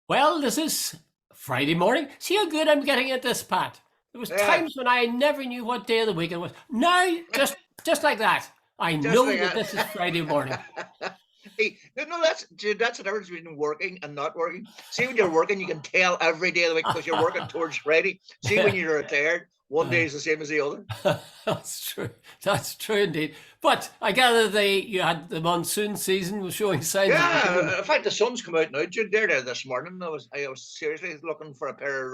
Well, this is Friday morning. See how good I'm getting at this, Pat. There was Yeah, times when I never knew what day of the week it was. Now, just like that, I just know like that this is Friday morning. that. Hey, no, that's dude, that's the difference between working and not working. See, when you're working, you can tell every day of the week because you're working towards Friday. See, when you're retired, one day Uh, is the same as the other. that's true. That's true indeed. But I gather you had the monsoon season was showing signs of beginning. Yeah, in fact, the sun's come out now. Dude, there this morning. I was seriously looking for a pair of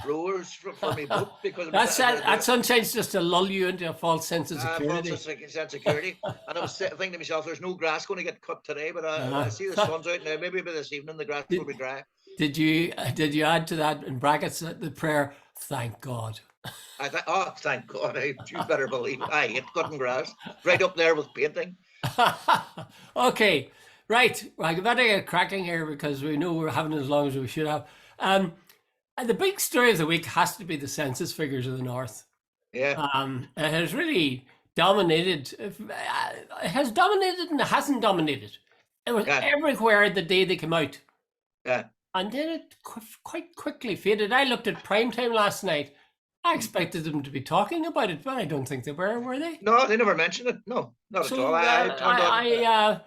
rowers for my boat because it was That sunshine's just to lull you into a false sense of false security. sense of security. And I was thinking to myself, there's no grass going to get cut today, but I see the Uh, sun's out now. Maybe by this evening the grass will did, be dry. did you add to that in brackets the prayer? Thank God. I thought, oh, thank God, you better believe it. I hate cutting grass. Right up there with painting. Okay, right. Well, I better get cracking here because we know we're having as long as we should have. And the big story of the week has to be the census figures of the North. Yeah, It has really dominated. It has dominated and it hasn't dominated. It was yeah, everywhere the day they came out, yeah. and then it quite quickly faded. I looked at prime time last night. I expected them to be talking about it, but I don't think they were they? No, they never mentioned it. No, not at all. So I turned on.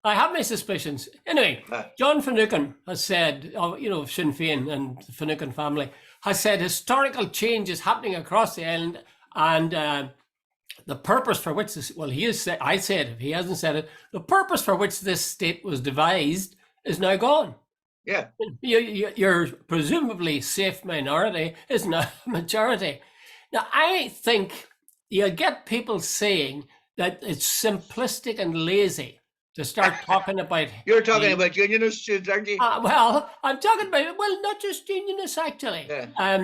I have my suspicions. Anyway, Uh, John Finucane has said, of Sinn Féin and the Finucane family, has said historical change is happening across the island, and the purpose for which this, well, he has said, I said, if he hasn't said it, the purpose for which this state was devised is now gone. yeah, Your presumably safe minority is now a majority. Now, I think you'll get people saying that it's simplistic and lazy to start talking about you're talking the. about unionists, aren't you? Well, I'm talking about, well, not just unionists, actually. Yeah, yeah,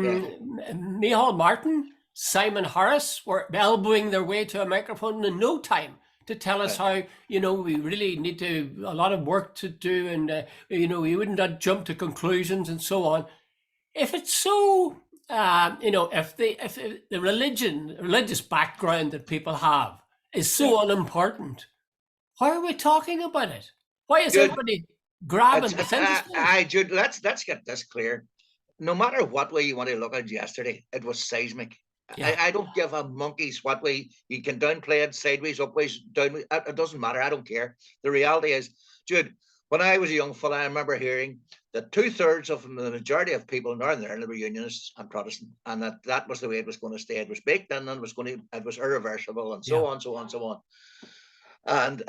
Micheál Martin, Simon Harris were elbowing their way to a microphone in no time to tell us yeah. how, we really need a lot of work to do, and, we wouldn't not jump to conclusions and so on. If it's so, if the religious background that people have is Yeah. so unimportant, why are we talking about it? Why is Jude, everybody grabbing the census form? Jude, let's get this clear. No matter what way you want to look at it yesterday, it was seismic. Yeah. I don't give a monkey's what way you can downplay it, sideways, upways, down. It doesn't matter. I don't care. The reality is, Jude, when I was a young fella, I remember hearing that 2/3 of the majority of people in Northern Ireland were Unionists and Protestant, and that was the way it was going to stay. It was baked in, and it was irreversible, and Yeah. so on, so on, so on. And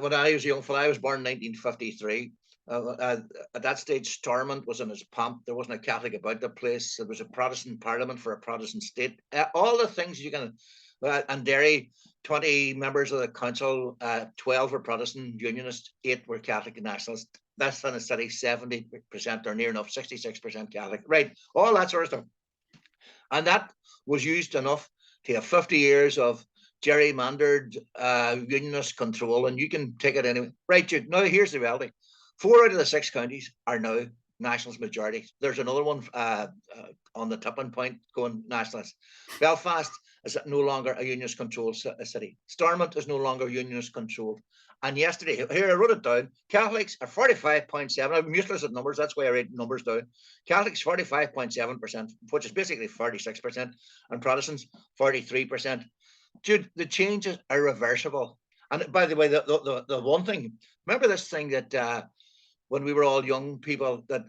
when I was a young fella, I was born in 1953. At that stage, Stormont was in its pomp. There wasn't a Catholic about the place. There was a Protestant parliament for a Protestant state. All the things you can, and Derry, 20 members of the council, 12 were Protestant Unionists, 8 were Catholic nationalists. That's in a city, 70% or near enough, 66% Catholic. Right, all that sort of stuff. And that was used enough to have 50 years of gerrymandered unionist control, and you can take it anyway. Right, Jude. Now, here's the reality: 4 out of the 6 counties are now nationalist majorities. There's another one on the tipping point going nationalist. Belfast is no longer a unionist controlled city. Stormont is no longer unionist controlled. And yesterday, here I wrote it down, Catholics are 45.7. I'm useless at numbers, that's why I write numbers down. Catholics 45.7%, which is basically 46%, and Protestants 43%. Dude, the changes are irreversible. And by the way, the one thing, remember this thing that when we were all young people, that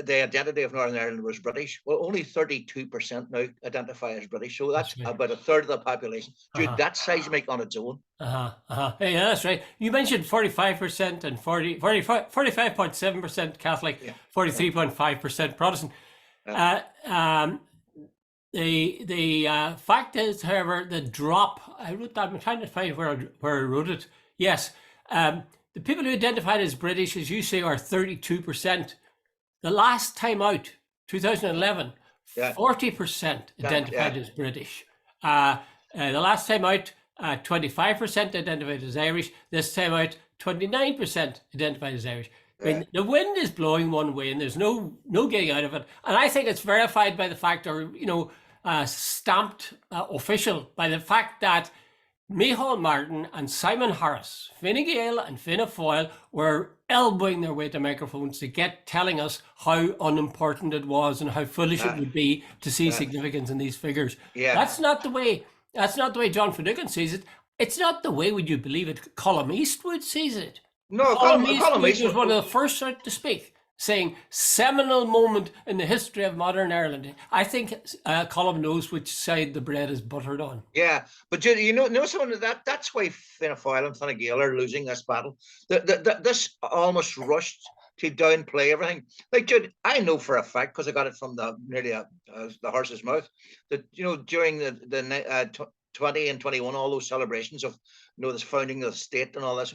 the identity of Northern Ireland was British? Well, only 32% now identify as British. So that's That's right. about a third of the population. Dude, Uh-huh. that's seismic on its own. Hey, yeah, that's right. You mentioned 45% and 45.7% Catholic, Yeah, yeah, 43.5% Protestant. yeah, Uh, um, the fact is, however, the drop. I wrote that. I'm trying to find where I wrote it. Yes, the people who identified as British, as you say, are 32%. The last time out, 2011, yeah, 40% identified yeah, as British. The last time out, 25% identified as Irish. This time out, 29% identified as Irish. I yeah. mean, the wind is blowing one way, and there's no getting out of it. And I think it's verified by the fact, or stamped official by the fact that Micheál Martin and Simon Harris, Fine Gael and Fianna Fáil, were elbowing their way to microphones to get telling us how unimportant it was and how foolish it Uh, would be to see uh, significance in these figures. yeah. That's not the way. That's not the way John Finucane sees it. It's not the way, would you believe it, Colm Eastwood sees it. No, Colm Colm Eastwood was Eastwood. one of the first out to speak, saying seminal moment in the history of modern Ireland. I think Colm knows which side the bread is buttered on. Yeah, but you know something that's why Fianna Fáil and Fine Gael are losing this battle. This almost rushed to downplay everything. Like, Jude, I know for a fact because I got it from nearly the horse's mouth that during the 20 and 21, all those celebrations of this founding of the state and all this.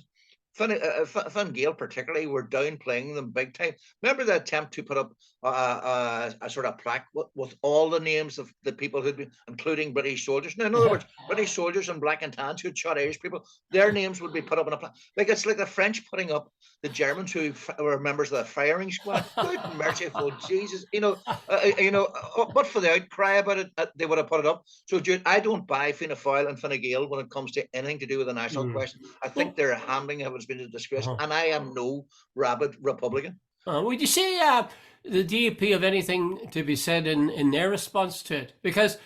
Fine Gael particularly were downplaying them big time. Remember the attempt to put up a sort of plaque with all the names of the people who'd been, including British soldiers. Now, in other words, British soldiers in black and tans who'd shot Irish people, their names would be put up on a plaque. Like, it's like the French putting up the Germans who were members of the firing squad. Good merciful Jesus, but for the outcry about it, they would have put it up. So, Jude, I don't buy Fianna Fáil and Fine Gael when it comes to anything to do with the national question. I think they're handling it has been a disgrace, and I am no rabid Republican. Would you say the DUP have anything to be said in their response to it? Because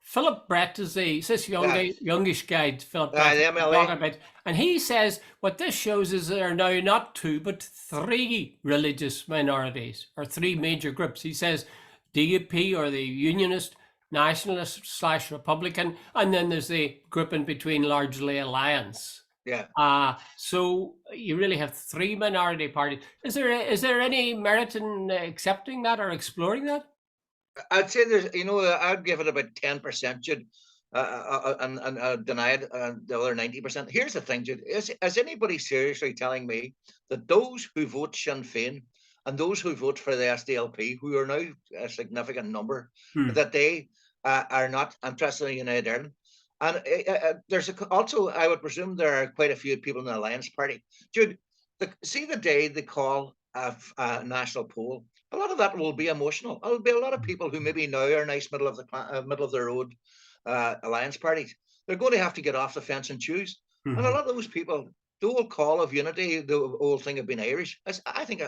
Philip Brett is this youngish guy, Philip Brett, the MLA. about, and he says what this shows is there are now not two but three religious minorities, or three major groups. He says DUP, or the Unionist, Nationalist / Republican, and then there's the group in between, largely Alliance. Yeah. So you really have three minority parties. Is there any merit in accepting that or exploring that? I'd say there's, I'd give it about 10%, Jude, and deny it the other 90%. Here's the thing, Jude. Is anybody seriously telling me that those who vote Sinn Féin and those who vote for the SDLP, who are now a significant number, that they are not interested in United Ireland? And there's also, I would presume, there are quite a few people in the Alliance Party. Jude, see the day they call a national poll, a lot of that will be emotional. There'll be a lot of people who maybe now are nice middle of the road Alliance parties. They're going to have to get off the fence and choose. And a lot of those people, the old call of unity, the old thing of being Irish, I think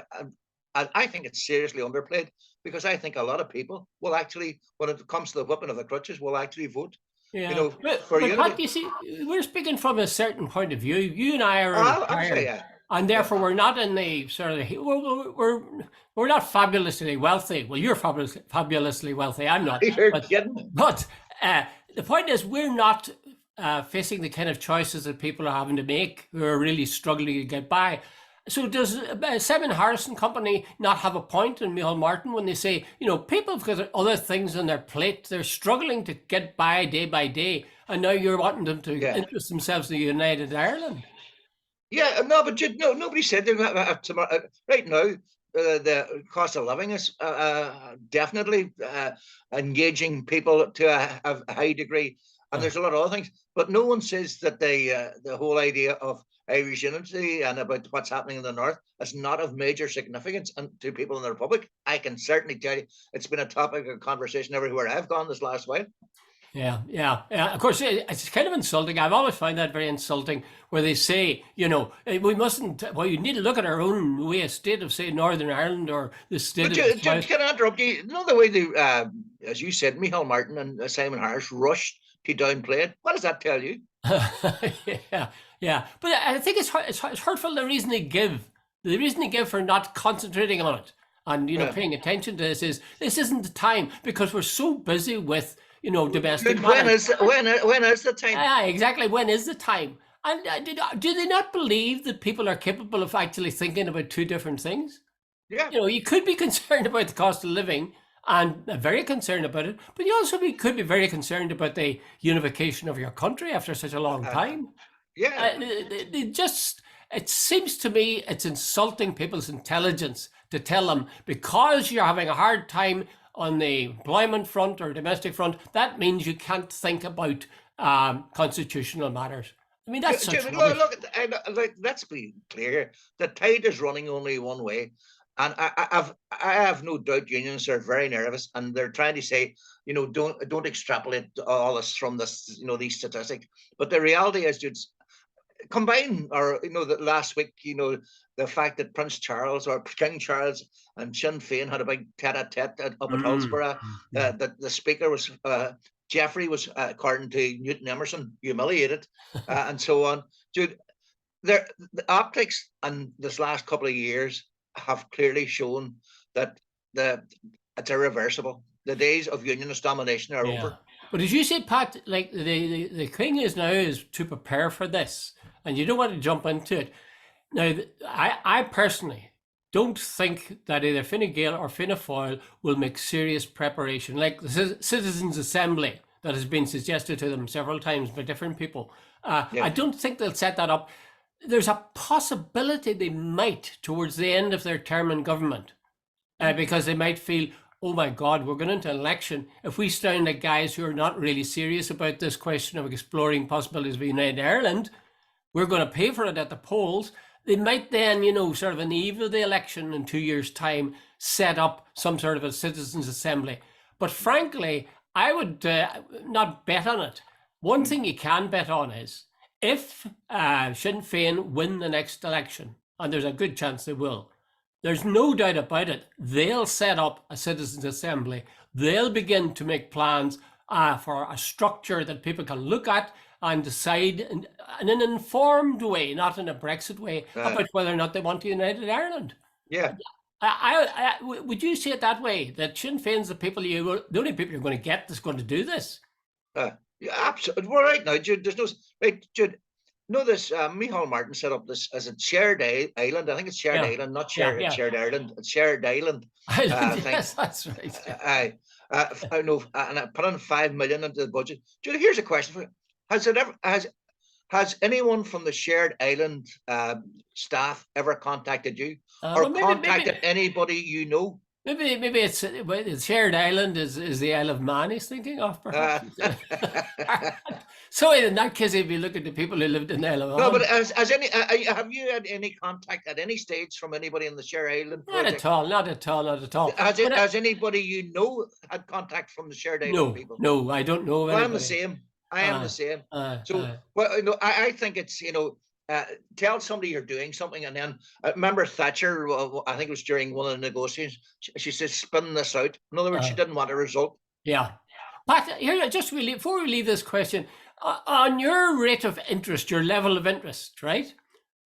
it's seriously underplayed, because I think a lot of people will actually, when it comes to the whipping of the crutches, will actually vote. Yeah, but Pat, you see, we're speaking from a certain point of view. You and I are retired, and therefore we're not in the sort of we're not fabulously wealthy. Well, you're fabulously wealthy. I'm not. But the point is, we're not facing the kind of choices that people are having to make who are really struggling to get by. So does Simon Harris and company not have a point in Micheál Martin when they say, people have got other things on their plate, they're struggling to get by day by day, and now you're wanting them to interest themselves in the United Ireland? Yeah, no, but nobody said that. Right now, the cost of living is definitely engaging people to a high degree, and there's a lot of other things. But no one says that the whole idea of Irish unity and about what's happening in the north is not of major significance to people in the Republic. I can certainly tell you it's been a topic of conversation everywhere I've gone this last while. Yeah. Of course, it's kind of insulting. I've always found that very insulting, where they say, we mustn't. Well, you need to look at our own way of state of, say, Northern Ireland or the state. But can I interrupt you? The way they, as you said, Micheál Martin and Simon Harris rushed to downplay it. What does that tell you? Yeah. But I think it's hurtful. The reason they give for not concentrating on it and paying attention to this isn't the time, because we're so busy with domestic matters. When is the time? Yeah, exactly. When is the time? And do they not believe that people are capable of actually thinking about two different things? Yeah. You could be concerned about the cost of living and very concerned about it, but you also could be very concerned about the unification of your country after such a long time. It seems to me it's insulting people's intelligence to tell them, because you're having a hard time on the employment front or domestic front, that means you can't think about constitutional matters. I mean, that's such rubbish. Look, let's be clear. The tide is running only one way. And I have no doubt unions are very nervous, and they're trying to say, don't extrapolate all this from this, these statistics. But the reality is, combine, or the last week, the fact that Prince Charles or King Charles and Sinn Féin had a big tete-a-tete up at Hillsborough. That the speaker was Jeffrey was, according to Newton Emerson, humiliated, and so on. Jude, the optics in this last couple of years have clearly shown that it's irreversible. The days of unionist domination are over. But as you say, Pat, like the thing is now is to prepare for this, and you don't want to jump into it. Now, I personally don't think that either Fine Gael or Fianna Fáil will make serious preparation, like the Citizens' Assembly that has been suggested to them several times by different people. I don't think they'll set that up. There's a possibility they might towards the end of their term in government, because they might feel, oh my God, we're going into an election. If we sound like guys who are not really serious about this question of exploring possibilities of United Ireland, we're going to pay for it at the polls. They might then, sort of on the eve of the election in 2 years' time, set up some sort of a citizens' assembly. But frankly, I would not bet on it. One thing you can bet on is if Sinn Féin win the next election, and there's a good chance they will, there's no doubt about it, they'll set up a citizens' assembly. They'll begin to make plans for a structure that people can look at and decide in an informed way, not in a Brexit way, about whether or not they want a United Ireland. Yeah. Would you see it that way? That Sinn Féin's the only people you're going to get that's going to do this? Yeah, absolutely. We're right now, Jude. There's no right, Jude. This Micheál Martin set up this as a shared island. I think it's shared island, not shared Ireland. It's shared island. Yes, that's right. I know, and I put in 5 million into the budget. Jude, here's a question for you: Has anyone from the shared island staff ever contacted you, or contacted anybody you know? Maybe it's shared island is the Isle of Man he's thinking of, perhaps. So in that case, he'd be looking to people who lived in the Isle of Man. No, but have you had any contact at any stage from anybody in the shared island project? Not at all. Has anybody you know had contact from the shared island people? No, I don't know. Well, I'm the same. I am the same. I think it's, tell somebody you're doing something, and then remember Thatcher, I think it was during one of the negotiations, she says, spin this out. In other words, she didn't want a result. Yeah. Pat, here, just before we leave this question, on your rate of interest, your level of interest, right?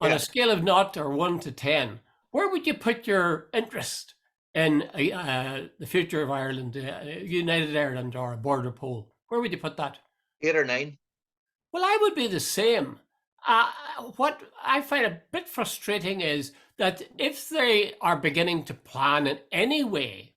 On a scale of 0 or 1 to 10, where would you put your interest in the future of Ireland, United Ireland, or a border poll? Where would you put that? 8 or 9. Well, I would be the same. What I find a bit frustrating is that if they are beginning to plan in any way,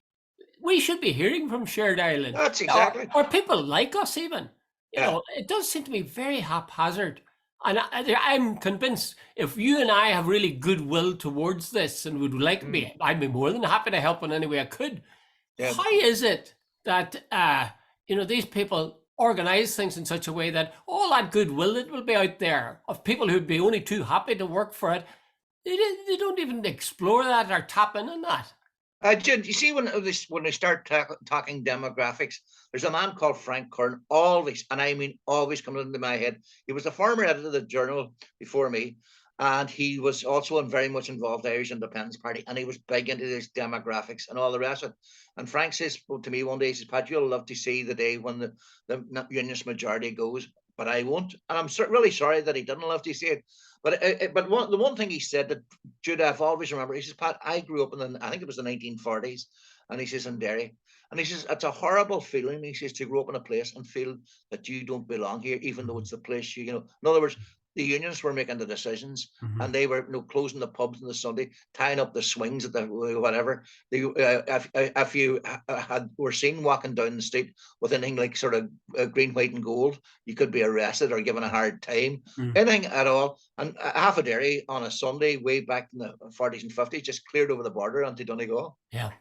we should be hearing from Shared Island. That's exactly. Or people like us even. It does seem to be very haphazard. And I'm convinced if you and I have really goodwill towards this and would like me, I'd be more than happy to help in any way I could. Yeah. How is it that, these people organize things in such a way that all that goodwill that will be out there of people who'd be only too happy to work for it, they don't even explore that or tap in on that? Jude, you see, when we start talking demographics, there's a man called Frank Curran, always, and I mean always, coming into my head. He was the former editor of the Journal before me, and he was also very much involved in the Irish Independence Party, and he was big into these demographics and all the rest of it. And Frank says to me one day, he says, Pat, you'll love to see the day when the unionist majority goes, but I won't. And I'm really sorry that he didn't love to see it. But the one thing he said that, Jude, I've always remembered, he says, Pat, I grew up I think it was the 1940s, and he says, in Derry. And he says, it's a horrible feeling, he says, to grow up in a place and feel that you don't belong here, even though it's the place in other words, the unions were making the decisions, and they were closing the pubs on the Sunday, tying up the swings at the whatever. If you were seen walking down the street with anything like sort of green, white, and gold, you could be arrested or given a hard time, anything at all. And half a dairy on a Sunday, way back in the 40s and 50s, just cleared over the border onto Donegal. Yeah.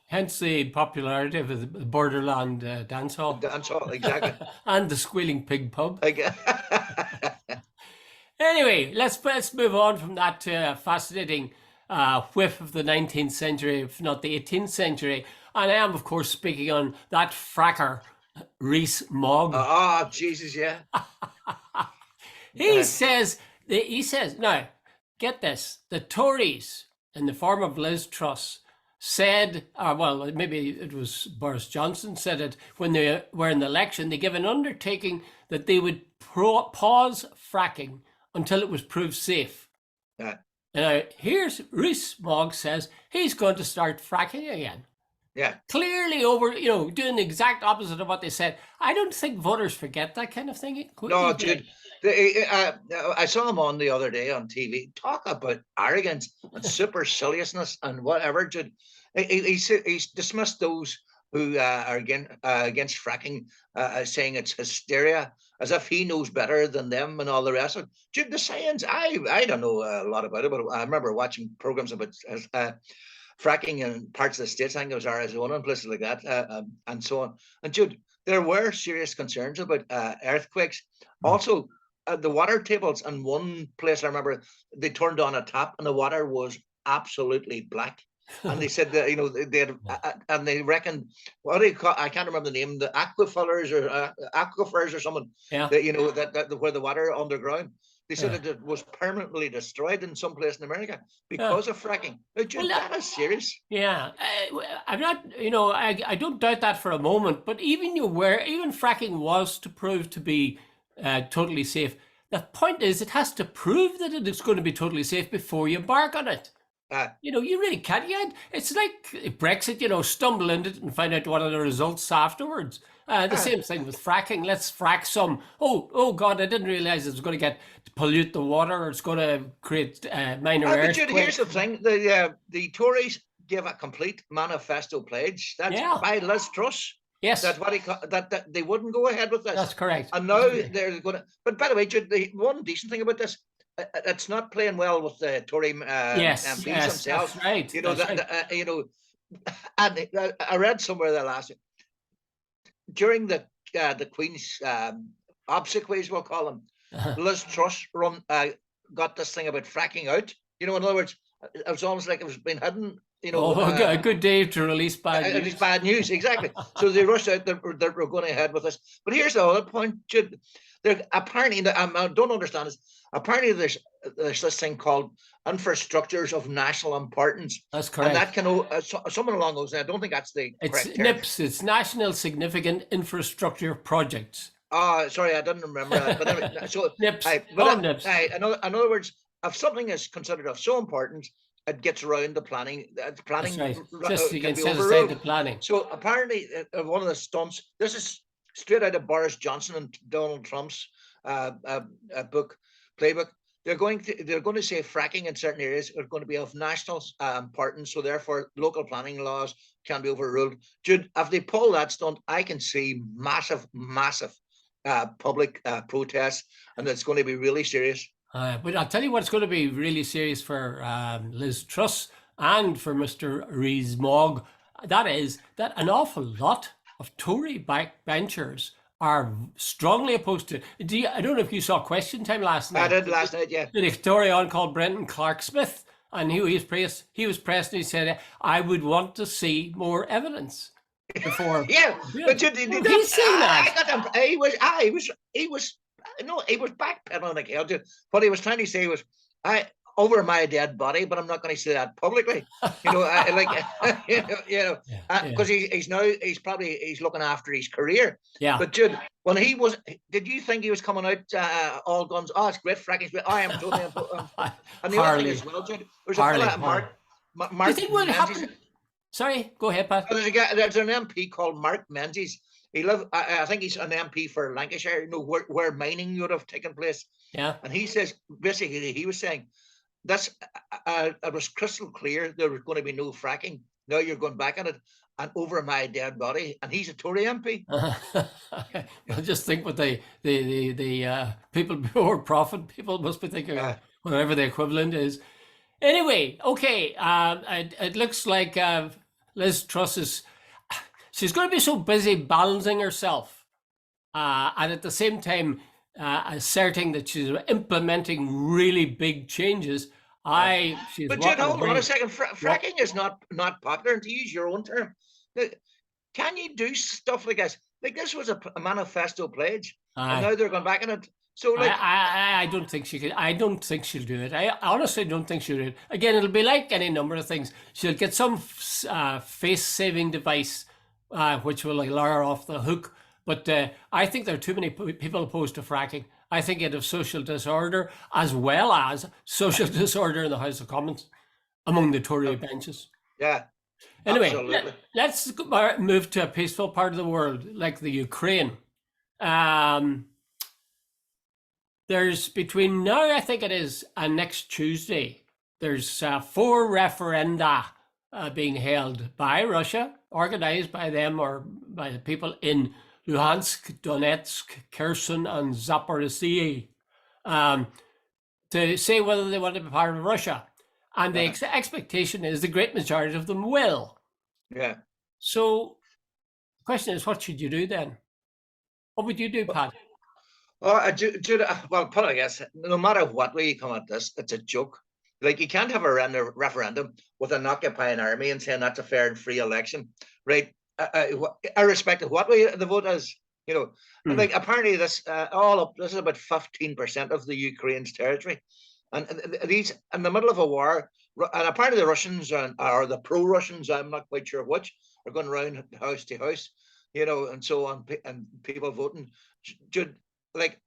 Hence the popularity of the Borderland dance hall. Dance hall, exactly. And the Squealing Pig pub. Anyway, let's move on from that fascinating whiff of the 19th century, if not the 18th century. And I am, of course, speaking on that fracker, Rees-Mogg. Oh, Jesus, yeah. He says, now, get this, the Tories, in the form of Liz Truss, said, well, maybe it was Boris Johnson said it when they were in the election, they gave an undertaking that they would pause fracking until it was proved safe. Yeah. Now, here's Rees-Mogg says he's going to start fracking again. Yeah. Clearly doing the exact opposite of what they said. I don't think voters forget that kind of thing. No, Jude. I saw him on the other day on TV. Talk about arrogance and superciliousness and whatever, Jude. He's dismissed those who are against fracking, saying it's hysteria, as if he knows better than them and all the rest of it. Jude, the science, I don't know a lot about it, but I remember watching programs about fracking in parts of the States. I think it was Arizona and places like that, and so on. And Jude, there were serious concerns about earthquakes. Also, the water tables in one place, I remember they turned on a tap and the water was absolutely black. And they said that they had, and they reckoned, what do you call? I can't remember the name. The aquifers or something. Yeah. That where the water underground. They said that it was permanently destroyed in some place in America because of fracking. That is serious. Yeah, I'm not. I don't doubt that for a moment. But even fracking was to prove to be totally safe. The point is, it has to prove that it is going to be totally safe before you embark on it. You really can't. It's like Brexit. Stumble into it and find out what are the results afterwards. The same thing with fracking. Let's frack some. Oh God! I didn't realize it was going to pollute the water, or it's going to create minor earthquakes. But here's the thing: the Tories gave a complete manifesto pledge. That's by Liz Truss. Yes, that's what that they wouldn't go ahead with this. That's correct. And now they're going to. But by the way, Jude, the one decent thing about this, it's not playing well with the Tory MPs themselves. That's right. And I read somewhere there last year, during the Queen's obsequies, we'll call them, Liz Truss got this thing about fracking out. In other words, it was almost like it was being hidden. A good day to release bad news. Bad news, exactly. So they rushed out that we're going ahead with this. But here's the other point, Jude. Apparently, I don't understand this. Apparently, there's this thing called infrastructures of national importance. That's correct. And that can someone along those. I don't think that's the correct term. NIPS. It's National Significant Infrastructure Projects. Oh, sorry, I didn't remember that. But anyway, so NIPS. NIPS. In other words, if something is considered of so important, it gets around the planning. Planning. That's right. Just you can set aside the planning. So apparently, one of the stunts. This is straight out of Boris Johnson and Donald Trump's playbook. They're going to say fracking in certain areas are going to be of national importance, so therefore local planning laws can be overruled. Jude, if they pull that stunt, I can see massive public protests, and it's going to be really serious. But I'll tell you what's going to be really serious for Liz Truss and for Mr. Rees-Mogg. That is that an awful lot of Tory backbenchers are strongly opposed to it. I don't know if you saw Question Time last night. I did last night, yeah. The historian called Brendan Clark-Smith, and he was pressed and he said, I would want to see more evidence before. Yeah, but he's seen that. He was backpedaling again. What he was trying to say was, over my dead body, but I'm not going to say that publicly. Because he's looking after his career. Yeah. But Jude, did you think he was coming out all guns? Oh, it's great fracking. I am totally. And the other thing as well, Jude, there's a fella, Mark. Do you think what happened? Sorry, go ahead, Pat. There's an MP called Mark Menzies. I think he's an MP for Lancashire. Where mining would have taken place. Yeah. And he says basically he was saying. It was crystal clear there was going to be no fracking. Now you're going back on it and over my dead body. And he's a Tory MP. Well, just think what the people before profit people must be thinking of whatever the equivalent is. Anyway, okay. It looks like Liz Truss she's going to be so busy balancing herself, and at the same time. Asserting that she's implementing really big changes, She's But Jude, walking a hold on a very second. what? Fracking is not popular, and to use your own term. Can you do stuff like this? Like this was a manifesto pledge, and Aye. now they're going back in it. So like, I don't think she could. I don't think she'll do it. I honestly don't think she'll do it. Again, it'll be like any number of things. She'll get some face-saving device, which will allow her off the hook. But I think there are too many people opposed to fracking. I think it has social disorder as well as social disorder in the House of Commons among the Tory benches. yeah, Anyway, absolutely. let's move to a peaceful part of the world, like the Ukraine. There's between now, I think it is, and next Tuesday, there's 4 referenda being held by Russia, organized by them or by the people in Luhansk, Donetsk, Kherson, and Zaporizhzhia, to say whether they want to be part of Russia. And the expectation is the great majority of them will. Yeah. So the question is, what should you do then? What would you do, Pat? Jude, well, put it, I guess, no matter what way you come at this, it's a joke. Like, you can't have a referendum with an occupying army and saying that's a fair and free election, right? Irrespective of what way the vote is, you know. Like, apparently this this is about 15% of the Ukraine's territory, and these in the middle of a war, and apparently the Russians or the pro-Russians, I'm not quite sure which, are going around house to house, you know, and so on, and people voting. Jude, like,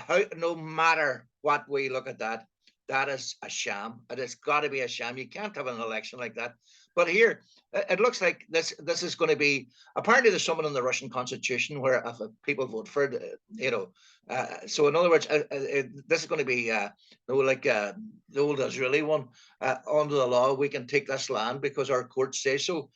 how, no matter what way you look at that, that is a sham. It has got to be a sham. You can't have an election like that. But here, it looks like this is going to be, apparently there's someone in the Russian constitution where if people vote for it, you know, so in other words, this is going to be like the old Israeli one, under the law, we can take this land because our courts say so,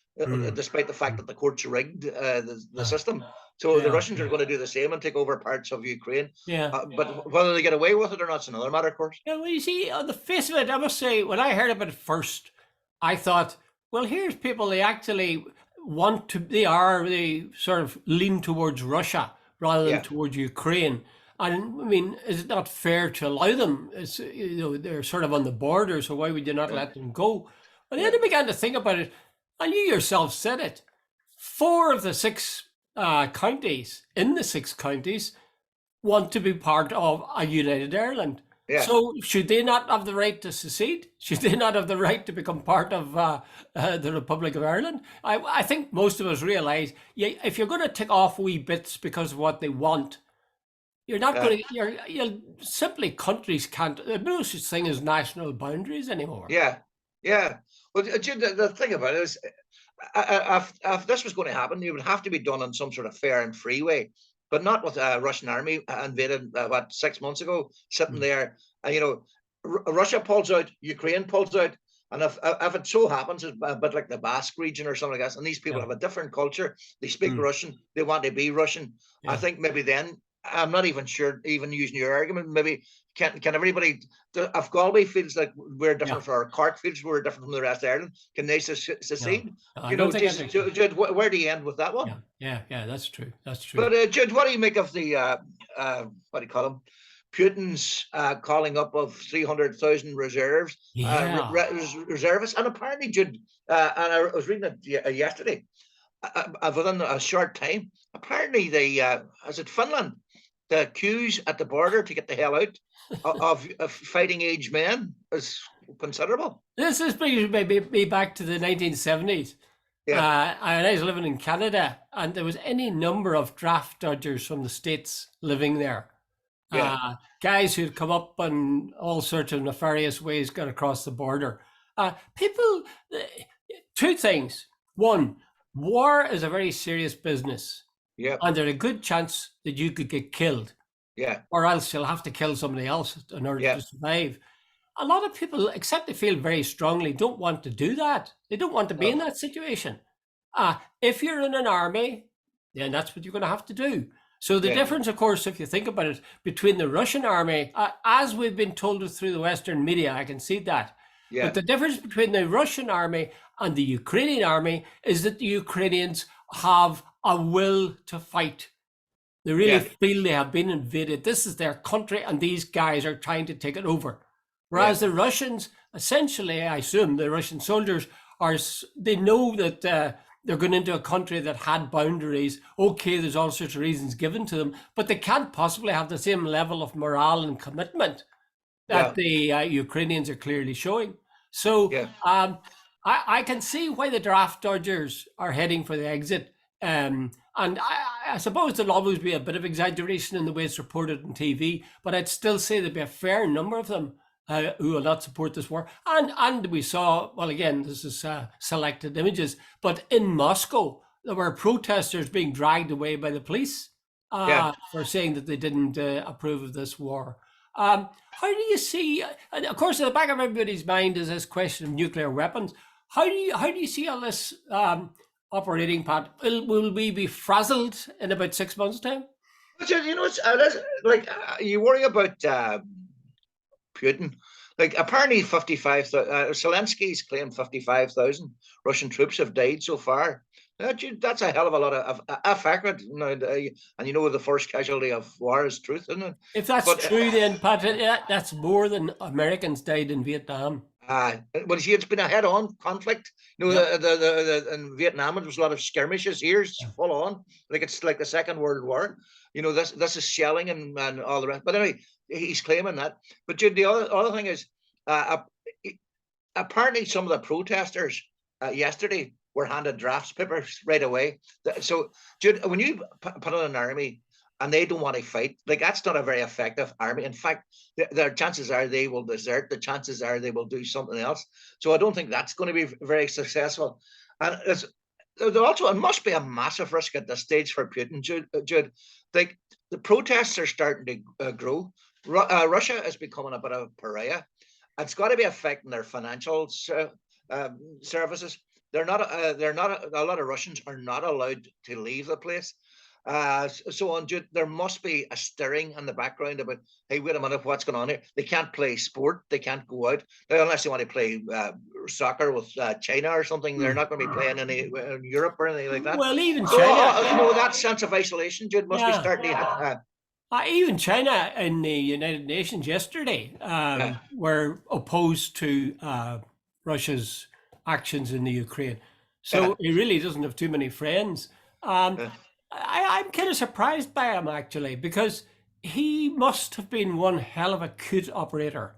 despite the fact that the courts rigged the system. So the Russians are going to do the same and take over parts of Ukraine. But whether they get away with it or not is another matter, of course. Yeah, well, you see, on the face of it, I must say, when I heard about it first, I thought, well, here's people, they actually want to, they sort of lean towards Russia rather than towards Ukraine. And I mean, is it not fair to allow them? It's, you know, they're sort of on the border, so why would you not let them go? And then I began to think about it, and you yourself said it. 4 of the 6 counties, in the 6 counties, want to be part of a united Ireland. So should they not have the right to secede? Should they not have the right to become part of the Republic of Ireland? I think most of us realise, if you're going to tick off wee bits because of what they want, you're not going to. You'll simply, countries can't. There's no such thing as national boundaries anymore. Yeah. Well, the thing about it is, if this was going to happen, it would have to be done in some sort of fair and free way, but not with a Russian army invaded 6 months ago, sitting there. And, you know, Russia pulls out, Ukraine pulls out, and if it so happens, it's a bit like the Basque region or something like that, and these people have a different culture. They speak Russian. They want to be Russian. I think maybe then, I'm not even sure, even using your argument, maybe can everybody, if Galway feels like we're different from, our Cork feels we're different from the rest of Ireland, can they secede? You know, Jude, where do you end with that one? Yeah, that's true. That's true. But Jude, what do you make of the what do you call them? Putin's calling up of 300,000 reserves, reservists, and apparently, Jude, and I was reading it yesterday. Within a short time, apparently is it Finland? The queues at the border to get the hell out of fighting age men is considerable. This brings me back to the 1970s. And I was living in Canada, and there was any number of draft dodgers from the States living there. Guys who'd come up in all sorts of nefarious ways, got across the border. People, 2 things. One, war is a very serious business. And there's a good chance that you could get killed. Or else you'll have to kill somebody else in order to survive. A lot of people, except they feel very strongly, don't want to do that. They don't want to be in that situation. If you're in an army, then that's what you're going to have to do. So the difference, of course, if you think about it, between the Russian army, as we've been told through the Western media, I can see that. But the difference between the Russian army and the Ukrainian army is that the Ukrainians have a will to fight. They really feel they have been invaded. This is their country, and these guys are trying to take it over. Whereas the Russians, essentially, I assume the Russian soldiers they know that they're going into a country that had boundaries. Okay, there's all sorts of reasons given to them, but they can't possibly have the same level of morale and commitment that the Ukrainians are clearly showing. So I can see why the draft dodgers are heading for the exit. And I suppose there'll always be a bit of exaggeration in the way it's reported on TV, but I'd still say there'd be a fair number of them who will not support this war. And we saw, well, again, this is selected images, but in Moscow, there were protesters being dragged away by the police for saying that they didn't approve of this war. How do you see, and of course, in the back of everybody's mind is this question of nuclear weapons. How do you see all this operating, Pat? Will we be frazzled in about 6 months' time? But you know, it's like you worry about Putin. Like apparently 55,000. Zelensky's claimed 55,000 Russian troops have died so far. That's a hell of a lot of accurate. And you know the first casualty of war is truth, isn't it? If that's true, then Pat, that's more than Americans died in Vietnam. Well, see, it's been a head-on conflict. You know, in Vietnam, there was a lot of skirmishes. Here's full on, like it's like the Second World War. You know, this is shelling and all the rest. But anyway, he's claiming that. But Jude, the other thing is, apparently some of the protesters yesterday were handed drafts papers right away. So, Jude, when you put on an army and they don't want to fight, like that's not a very effective army. In fact, their chances are they will desert. The chances are they will do something else. So I don't think that's going to be very successful. And it must be a massive risk at this stage for Putin, Jude. Like the protests are starting to grow. Russia is becoming a bit of a pariah. It's got to be affecting their financial services. A lot of Russians are not allowed to leave the place. So on, Jude, there must be a stirring in the background about, hey, wait a minute, what's going on here? They can't play sport. They can't go out. Unless they want to play soccer with China or something. They're not going to be playing in Europe or anything like that. Well, even China. That sense of isolation, Jude, must be starting to happen. Even China in the United Nations yesterday were opposed to Russia's actions in the Ukraine. So he really doesn't have too many friends. I'm kind of surprised by him, actually, because he must have been one hell of a coup operator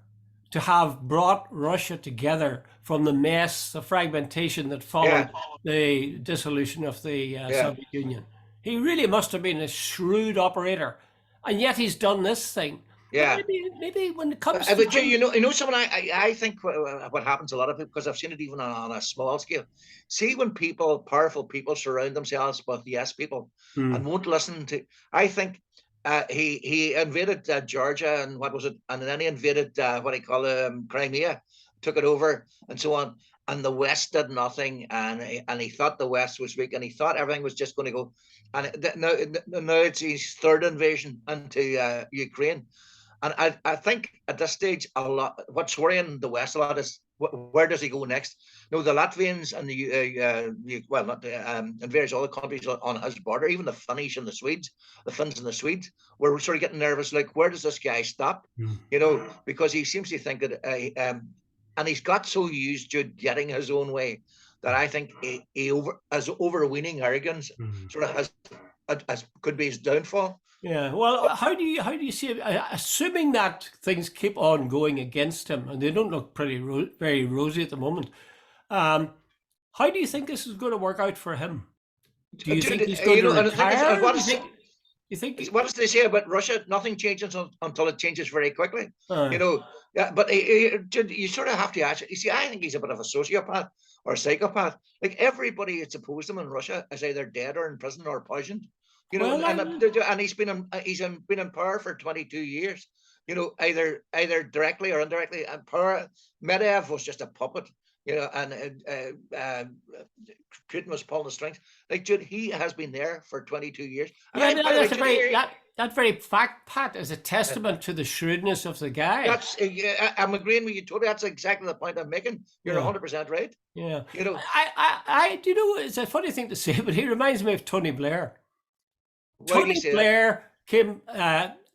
to have brought Russia together from the mess, the fragmentation that followed the dissolution of the Soviet Union. He really must have been a shrewd operator. And yet he's done this thing. Yeah. Maybe when it comes to... But you know something, I think what happens a lot of people, because I've seen it even on a small scale. See when powerful people surround themselves with yes people and won't listen to... I think he invaded Georgia and what was it? And then he invaded Crimea, took it over and so on. And the West did nothing, and he thought the West was weak, and he thought everything was just going to go. And now it's his third invasion into Ukraine. And I think at this stage, a lot, what's worrying the West a lot is where does he go next? No, the Latvians and and various other countries on his border, even the Finnish and the Swedes, the Finns and the Swedes, were sort of getting nervous. Like, where does this guy stop? You know, because he seems to think that, and he's got so used to getting his own way that I think he overweening arrogance sort of could be his downfall. Yeah, well, how do you see it? Assuming that things keep on going against him, and they don't look very rosy at the moment, how do you think this is going to work out for him? Do you think he's going to retire? You think? What does they say about Russia? Nothing changes until it changes very quickly. You know, but you sort of have to ask. You see, I think he's a bit of a sociopath or a psychopath. Like everybody that's opposed him in Russia is either dead or in prison or poisoned. You know, and he's been in power for 22 years. You know, either directly or indirectly. And Medvedev was just a puppet. You know, and Putin was pulling the strings. Like, Jude, he has been there for 22 years. And that very fact, Pat, is a testament to the shrewdness of the guy. I'm agreeing with you totally. That's exactly the point I'm making. You're 100% right. Yeah. You know, I do know it's a funny thing to say, but he reminds me of Tony Blair. Tony Blair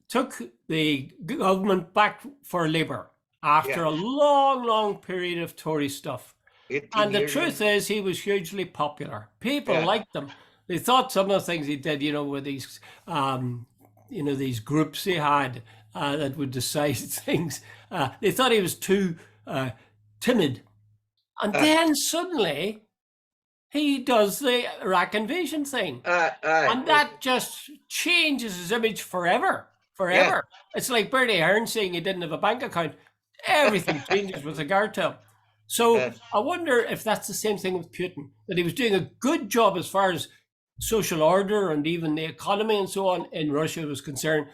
took the government back for Labour after Yeah. a long, long period of Tory stuff. 18 And the years. truth is, he was hugely popular. People Yeah. liked him. They thought some of the things he did, with these, these groups he had that would decide things. They thought he was too timid. And then suddenly he does the Iraq invasion thing. And that just changes his image forever. Forever. It's like Bertie Ahern saying he didn't have a bank account. Everything changes with regard to him. So I wonder if that's the same thing with Putin, that he was doing a good job as far as social order and even the economy and so on in Russia was concerned.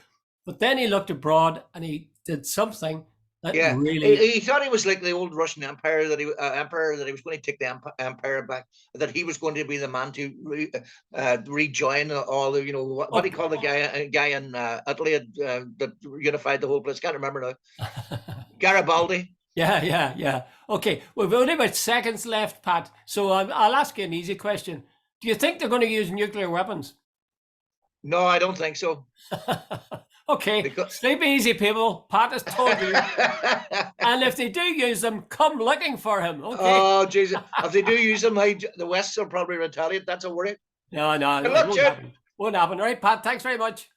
But then he looked abroad and he did something that really... He thought he was like the old Russian emperor, that he was going to take the empire back, that he was going to be the man to rejoin all the, what do you call the guy in Italy that unified the whole place? Can't remember now. Garibaldi. Yeah. Okay, we've only about seconds left, Pat. So I'll ask you an easy question. Do you think they're going to use nuclear weapons? No, I don't think so. Okay, sleep easy, people. Pat has told you. And if they do use them, come looking for him. Okay. Oh, Jesus. If they do use them, the West will probably retaliate. That's a worry. No, it won't happen. Won't happen. All right, Pat, thanks very much.